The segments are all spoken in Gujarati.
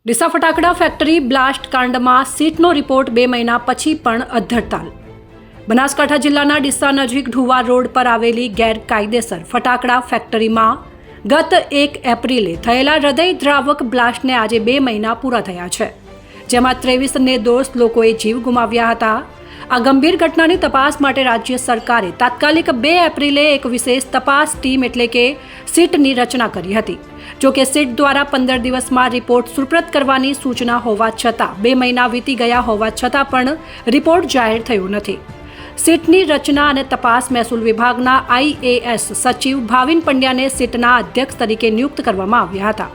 ડીસા ફટાકડા ફેક્ટરી બ્લાસ્ટ કાંડમાં સીટનો રિપોર્ટ 2 મહિના પછી પણ અધ્ધરતાલ. બનાસકાંઠા જિલ્લાના ડીસા નજીક ઢુવા રોડ પર આવેલી ગેરકાયદેસર ફટાકડા ફેક્ટરીમાં ગત 1 એપ્રિલે થયેલા હૃદયદ્રાવક બ્લાસ્ટને આજે 2 મહિના પૂરા થયા છે, જેમાં 23 નિર્દોષ લોકોએ જીવ ગુમાવ્યા હતા. આ ગંભીર ઘટનાની તપાસ માટે રાજ્ય સરકારે તાત્કાલિક 2 એપ્રિલે એક વિશેષ તપાસ ટીમ એટલે કે સીટની રચના કરી હતી. જો કે સીટ દ્વારા 15 દિવસમાં રિપોર્ટ સુપ્રત કરવાની સૂચના હોવા છતાં 2 મહિના વીતી ગયા હોવા છતાં પણ રિપોર્ટ જાહેર થયો નથી. સીટની રચના અને તપાસ મહેસૂલ વિભાગના IAS સચિવ ભાવિન પંડ્યાને સીટના અધ્યક્ષ તરીકે નિયુક્ત કરવામાં આવ્યા હતા.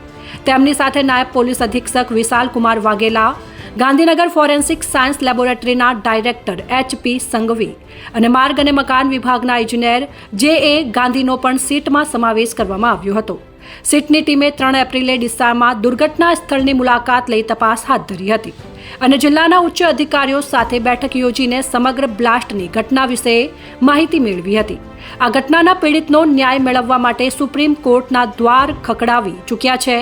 તેમની સાથે નાયબ પોલીસ અધિક્ષક વિશાલ કુમાર વાઘેલા, ગાંધીનગર ફોરેન્સિક સાયન્સ લેબોરેટરીના ડાયરેક્ટર HP સંઘવી અને માર્ગ અને મકાન વિભાગના ઇજનેર JA ગાંધીનો પણ સીટમાં સમાવેશ કરવામાં આવ્યો હતો. સીટની ટીમે 3 એપ્રિલે ડીસામાં દુર્ઘટના સ્થળની મુલાકાત લઈ તપાસ હાથ ધરી હતી અને જિલ્લાના ઉચ્ચ અધિકારીઓ સાથે બેઠક યોજીને સમગ્ર બ્લાસ્ટની ઘટના વિશે માહિતી મેળવી હતી. આ ઘટનાના પીડિતનો ન્યાય મેળવવા માટે સુપ્રીમ કોર્ટના દ્વાર ખખડાવી ચૂક્યા છે.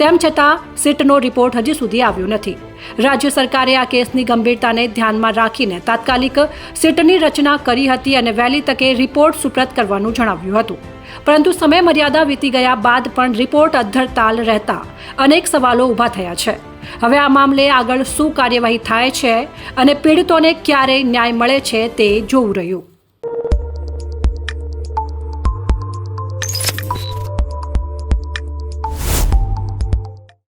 તેમ છતાં સીટનો રિપોર્ટ હજી સુધી આવ્યો નથી. રાજ્ય સરકારે આ કેસની ગંભીરતાને ધ્યાનમાં રાખીને તાત્કાલિક સીટની રચના કરી હતી અને વહેલી તકે રિપોર્ટ સુપ્રત કરવાનું જણાવ્યું હતું. પરંતુ સમય મર્યાદા વીતી ગયા બાદ પણ રિપોર્ટ અધ્ધરતાલ રહેતા અનેક સવાલો ઊભા થયા છે. હવે આ મામલે આગળ શું કાર્યવાહી થાય છે અને પીડિતોને ક્યારે ન્યાય મળે છે તે જોવું રહ્યું.